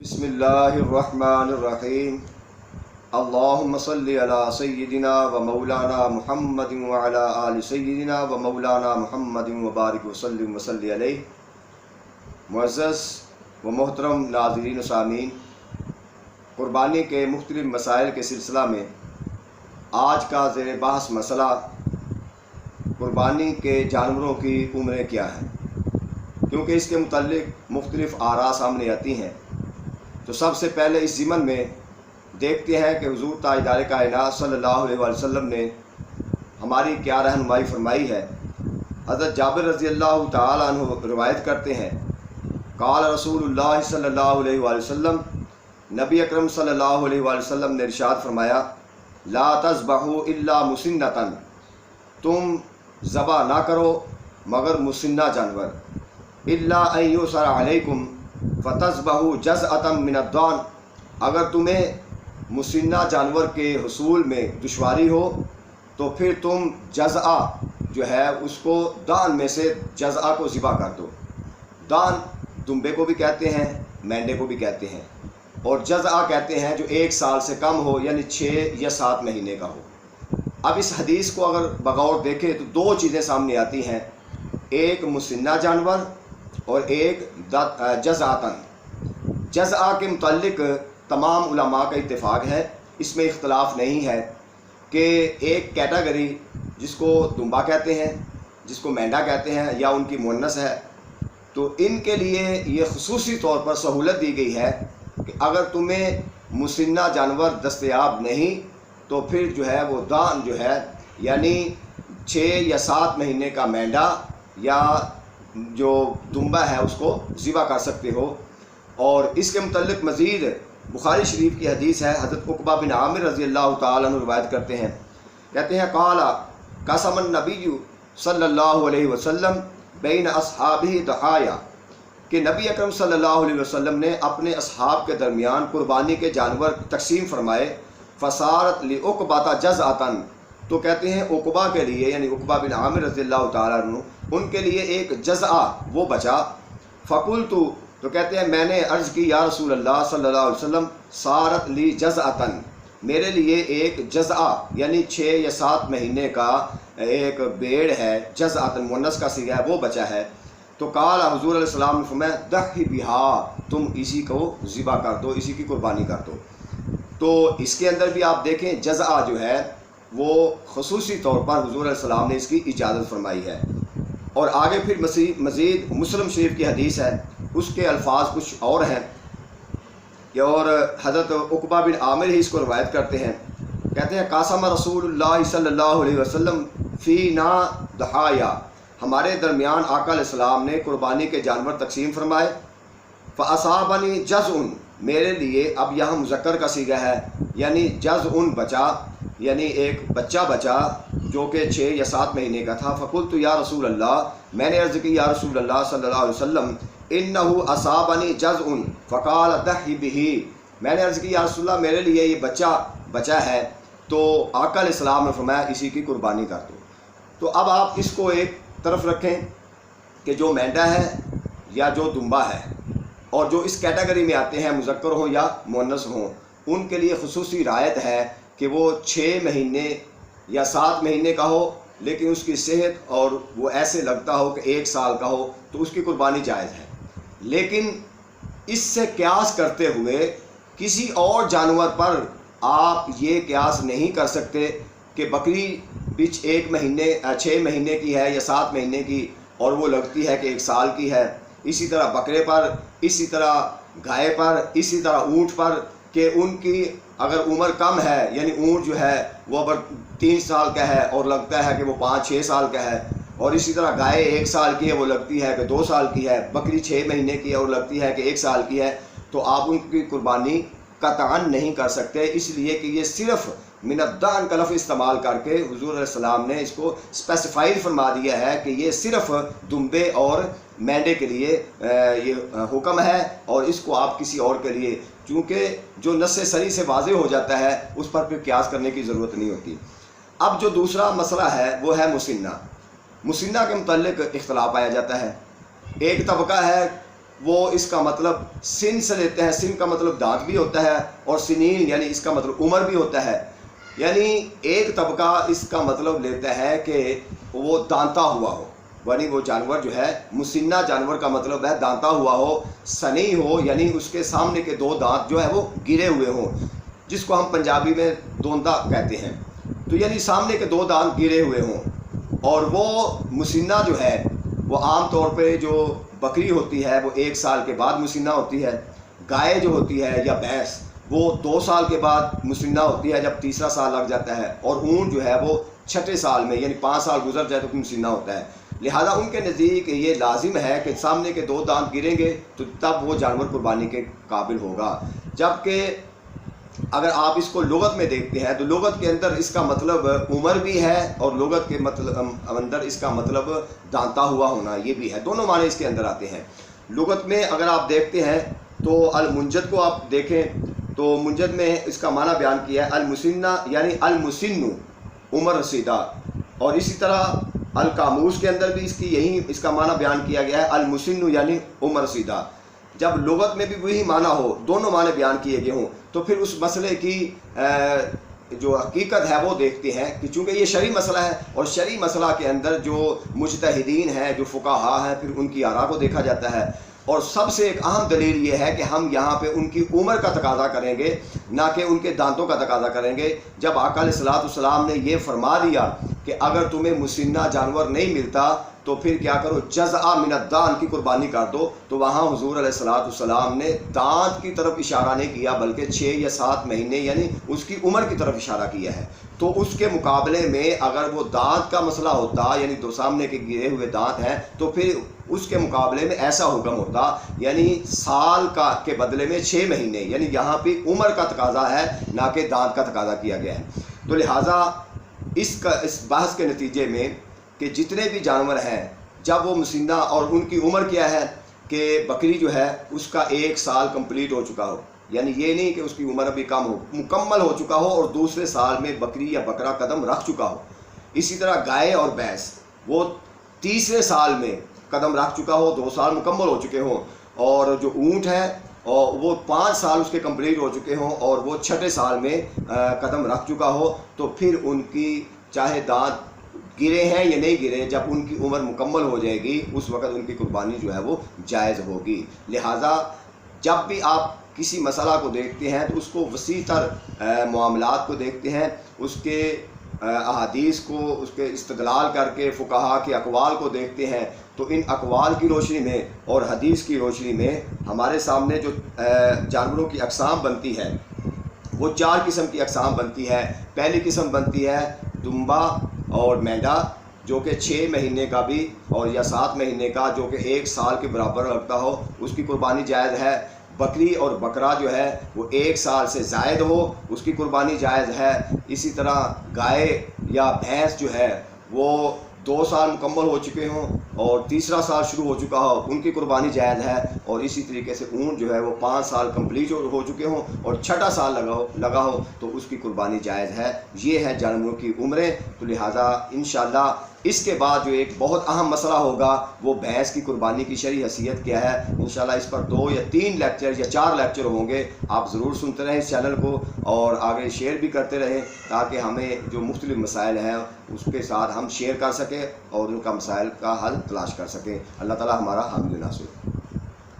بسم اللہ الرحمن الرحیم اللہم صلی علی سیدنا و مولانا محمد وعلی آل سیدنا و مولانا محمد وبارک وسلم وصلی علیہ۔ معزز و محترم ناظرین و سامعین، قربانی کے مختلف مسائل کے سلسلہ میں آج کا زیر بحث مسئلہ قربانی کے جانوروں کی عمریں کیا ہیں، کیونکہ اس کے متعلق مختلف آراء سامنے آتی ہیں۔ تو سب سے پہلے اس ضمن میں دیکھتے ہیں کہ حضور تاجدار کائنات صلی اللہ علیہ وسلم نے ہماری کیا رہنمائی فرمائی ہے۔ حضرت جابر رضی اللہ تعالیٰ عنہ روایت کرتے ہیں، قال رسول اللہ صلی اللہ علیہ وسلم، نبی اکرم صلی اللہ علیہ وسلم نے ارشاد فرمایا، لا تذبحوا الا مسنۃ، تم ذبح نہ کرو مگر مسنہ جانور، الا ان یؤثر علیکم فتذبحوا جزءۃ من الضان، اگر تمہیں مسنہ جانور کے حصول میں دشواری ہو تو پھر تم جزعہ جو ہے اس کو دان میں سے جزعہ کو ذبح کر دو۔ دان دمبے کو بھی کہتے ہیں، مینڈے کو بھی کہتے ہیں، اور جزعہ کہتے ہیں جو 1 سال سے کم ہو، یعنی 6 یا 7 مہینے کا ہو۔ اب اس حدیث کو اگر بغور دیکھیں تو 2 چیزیں سامنے آتی ہیں، ایک مسنہ جانور اور ایک جزعتاً۔ جزعہ کے متعلق تمام علماء کا اتفاق ہے، اس میں اختلاف نہیں ہے کہ ایک کیٹیگری جس کو دمبا کہتے ہیں، جس کو مینڈا کہتے ہیں یا ان کی مؤنث ہے، تو ان کے لیے یہ خصوصی طور پر سہولت دی گئی ہے کہ اگر تمہیں مسنہ جانور دستیاب نہیں تو پھر جو ہے وہ دان جو ہے یعنی 6 یا 7 مہینے کا مینڈا یا جو دمبا ہے اس کو ذبح کر سکتے ہو۔ اور اس کے متعلق مزید بخاری شریف کی حدیث ہے، حضرت عقبہ بن عامر رضی اللہ تعالیٰ عنہ روایت کرتے ہیں، کہتے ہیں قال قسم النبی صلی اللہ علیہ وسلم بین اصحابہ ضحایا، کہ نبی اکرم صلی اللہ علیہ وسلم نے اپنے اصحاب کے درمیان قربانی کے جانور تقسیم فرمائے، فصارت لعقبہ جزعۃ، تو کہتے ہیں عقبہ کے لیے یعنی عقبہ بن عامر رضی اللہ تعالیٰ عنہ ان کے لیے ایک جزعہ وہ بچا۔ فقلت، تو کہتے ہیں میں نے عرض کی یا رسول اللہ صلی اللہ علیہ وسلم، صارت لی جزعۃ، میرے لیے ایک جزعہ یعنی 6 یا 7 مہینے کا ایک بھیڑ ہے، جزعۃ مؤنث کا صیغہ ہے، وہ بچا ہے۔ تو قال، حضور علیہ السلام نے فرمایا، ضحی بہا، تم اسی کو ذبح کر دو، اسی کی قربانی کر دو۔ تو اس کے اندر بھی آپ دیکھیں جزعہ جو ہے وہ خصوصی طور پر حضور علیہ السلام نے اس کی اجازت فرمائی ہے۔ اور آگے پھر مزید مسلم شریف کی حدیث ہے، اس کے الفاظ کچھ اور ہیں کہ اور حضرت عقبہ بن عامر ہی اس کو روایت کرتے ہیں، کہتے ہیں قاسم رسول اللہ صلی اللہ علیہ وسلم فینا ضحایا، ہمارے درمیان آقا علیہ السلام نے قربانی کے جانور تقسیم فرمائے، فاصابنی جزع، میرے لیے اب یہاں مذکر کا صیغہ ہے یعنی جزع بچا، یعنی ایک بچہ بچا جو کہ 6 یا 7 مہینے کا تھا۔ فقلت یا رسول اللہ، میں نے عرض کی یا رسول اللہ صلی اللہ علیہ وسلم، انہو اصابنی جزع فقال ضحی بہ، میں نے عرض کی یا رسول اللہ میرے لیے یہ بچہ بچا ہے، تو آقا علیہ السلام نے فرمایا اسی کی قربانی کر دو۔ تو اب آپ اس کو ایک طرف رکھیں کہ جو مینڈا ہے یا جو دمبا ہے اور جو اس کیٹیگری میں آتے ہیں مذکر ہوں یا مؤنث ہوں، ان کے لیے خصوصی رعایت ہے کہ وہ 6 مہینے یا 7 مہینے کا ہو لیکن اس کی صحت اور وہ ایسے لگتا ہو کہ 1 سال کا ہو تو اس کی قربانی جائز ہے۔ لیکن اس سے قیاس کرتے ہوئے کسی اور جانور پر آپ یہ قیاس نہیں کر سکتے کہ بکری بچ 6 مہینے کی ہے یا 7 مہینے کی اور وہ لگتی ہے کہ 1 سال کی ہے، اسی طرح بکرے پر، اسی طرح گائے پر، اسی طرح اونٹ پر کہ ان کی اگر عمر کم ہے یعنی اونٹ جو ہے وہ اگر 3 سال کا ہے اور لگتا ہے کہ وہ 5-6 سال کا ہے، اور اسی طرح گائے 1 سال کی ہے وہ لگتی ہے کہ 2 سال کی ہے، بکری 6 مہینے کی ہے اور لگتی ہے کہ 1 سال کی ہے، تو آپ ان کی قربانی قطعاً نہیں کر سکتے، اس لیے کہ یہ صرف من الضان کا لفظ استعمال کر کے حضور علیہ السلام نے اس کو اسپیسیفائڈ فرما دیا ہے کہ یہ صرف دمبے اور مینڈے کے لیے یہ حکم ہے، اور اس کو آپ کسی اور کے لیے، چونکہ جو نص صریح سے واضح ہو جاتا ہے اس پر پھر قیاس کرنے کی ضرورت نہیں ہوتی۔ اب جو دوسرا مسئلہ ہے وہ ہے مسنہ۔ مسنہ کے متعلق اختلاف پایا جاتا ہے، ایک طبقہ ہے وہ اس کا مطلب سن سے لیتے ہیں. سن کا مطلب دانت بھی ہوتا ہے, اور سنین یعنی اس کا مطلب عمر بھی ہوتا ہے. یعنی ایک طبقہ اس کا مطلب لیتا ہے کہ وہ دانتا ہوا ہو, یعنی وہ جانور جو ہے مسنہ جانور کا مطلب ہے دانتا ہوا ہو, سنی ہو یعنی اس کے سامنے کے دو دانت جو ہے وہ گرے ہوئے ہوں, جس کو ہم پنجابی میں دوندا کہتے ہیں. تو یعنی سامنے کے دو دانت گرے ہوئے ہوں. اور وہ مسنہ جو ہے وہ عام طور پہ جو بکری ہوتی ہے وہ 1 سال کے بعد مسنہ ہوتی ہے. گائے جو ہوتی ہے یا بھینس وہ 2 سال کے بعد مسنہ ہوتی ہے جب تیسرا سال لگ جاتا ہے. اور اونٹ جو ہے وہ 6 سال میں یعنی 5 سال گزر جائے تو مسنہ ہوتا ہے. لہذا ان کے نزدیک یہ لازم ہے کہ سامنے کے 2 دانت گریں گے تو تب وہ جانور قربانی کے قابل ہوگا. جبکہ اگر آپ اس کو لغت میں دیکھتے ہیں تو لغت کے اندر اس کا مطلب عمر بھی ہے, اور لغت کے مطلب اندر اس کا مطلب دانتا ہوا ہونا یہ بھی ہے. دونوں معنی اس کے اندر آتے ہیں. لغت میں اگر آپ دیکھتے ہیں تو المنجد کو آپ دیکھیں تو منجد میں اس کا معنی بیان کیا ہے المسنہ یعنی المسن عمر رسیدہ. اور اسی طرح القاموس کے اندر بھی اس کا معنی بیان کیا گیا ہے المسن یعنی عمر رسیدہ. جب لغت میں بھی وہی معنی ہو, دونوں معنی بیان کیے گئے ہوں, تو پھر اس مسئلے کی جو حقیقت ہے وہ دیکھتے ہیں کہ چونکہ یہ شرعی مسئلہ ہے, اور شرعی مسئلہ کے اندر جو مجتہدین ہیں جو فقہا ہیں پھر ان کی آراء کو دیکھا جاتا ہے. اور سب سے ایک اہم دلیل یہ ہے کہ ہم یہاں پہ ان کی عمر کا تقاضا کریں گے, نہ کہ ان کے دانتوں کا تقاضا کریں گے. جب آقا علیہ الصلوۃ والسلام نے یہ فرما دیا کہ اگر تمہیں مسنہ جانور نہیں ملتا تو پھر کیا کرو, جزع من الدان کی قربانی کر دو, تو وہاں حضور علیہ الصلوۃ والسلام نے دانت کی طرف اشارہ نہیں کیا بلکہ 6 یا 7 مہینے یعنی اس کی عمر کی طرف اشارہ کیا ہے. تو اس کے مقابلے میں اگر وہ دانت کا مسئلہ ہوتا یعنی دو سامنے کے گرے ہوئے دانت ہیں تو پھر اس کے مقابلے میں ایسا حکم ہوتا یعنی سال کا کے بدلے میں 6 مہینے, یعنی یہاں پہ عمر کا تقاضا ہے نہ کہ دانت کا تقاضا کیا گیا ہے. تو لہٰذا اس بحث کے نتیجے میں کہ جتنے بھی جانور ہیں جب وہ مسنہ, اور ان کی عمر کیا ہے کہ بکری جو ہے اس کا 1 سال کمپلیٹ ہو چکا ہو, یعنی یہ نہیں کہ اس کی عمر ابھی کم ہو, مکمل ہو چکا ہو اور دوسرے سال میں بکری یا بکرا قدم رکھ چکا ہو. اسی طرح گائے اور بھینس وہ تیسرے سال میں قدم رکھ چکا ہو, 2 سال مکمل ہو چکے ہوں. اور جو اونٹ ہے اور وہ 5 سال اس کے کمپلیٹ ہو چکے ہوں اور وہ 6 سال میں قدم رکھ چکا ہو, تو پھر ان کی چاہے دانت گرے ہیں یا نہیں گرے, جب ان کی عمر مکمل ہو جائے گی اس وقت ان کی قربانی جو ہے وہ جائز ہوگی. لہٰذا جب بھی آپ کسی مسئلہ کو دیکھتے ہیں تو اس کو وسیع تر معاملات کو دیکھتے ہیں, اس کے احادیث کو اس کے استدلال کر کے فقہا کے اقوال کو دیکھتے ہیں. تو ان اقوال کی روشنی میں اور حدیث کی روشنی میں ہمارے سامنے جو جانوروں کی اقسام بنتی ہے وہ 4 قسم کی اقسام بنتی ہے. پہلی قسم بنتی ہے دمبا اور مینڈا جو کہ 6 مہینے کا بھی اور یا 7 مہینے کا جو کہ 1 سال کے برابر لگتا ہو, اس کی قربانی جائز ہے. بکری اور بکرا جو ہے وہ 1 سال سے زائد ہو, اس کی قربانی جائز ہے. اسی طرح گائے یا بھینس جو ہے وہ 2 سال مکمل ہو چکے ہوں اور تیسرا سال شروع ہو چکا ہو, ان کی قربانی جائز ہے. اور اسی طریقے سے اونٹ جو ہے وہ 5 سال کمپلیٹ ہو چکے ہوں اور 6 سال لگا ہو تو اس کی قربانی جائز ہے. یہ ہے جانوروں کی عمریں. تو لہٰذا انشاءاللہ اس کے بعد جو ایک بہت اہم مسئلہ ہوگا وہ بھینس کی قربانی کی شرعی حیثیت کیا ہے. انشاءاللہ اس پر 2 یا 3 لیکچر یا 4 لیکچر ہوں گے. آپ ضرور سنتے رہیں اس چینل کو اور آگے شیئر بھی کرتے رہیں تاکہ ہمیں جو مختلف مسائل ہیں اس کے ساتھ ہم شیئر کر سکیں اور ان کا مسائل کا حل تلاش کر سکیں. اللہ تعالی ہمارا حامی و ناصر.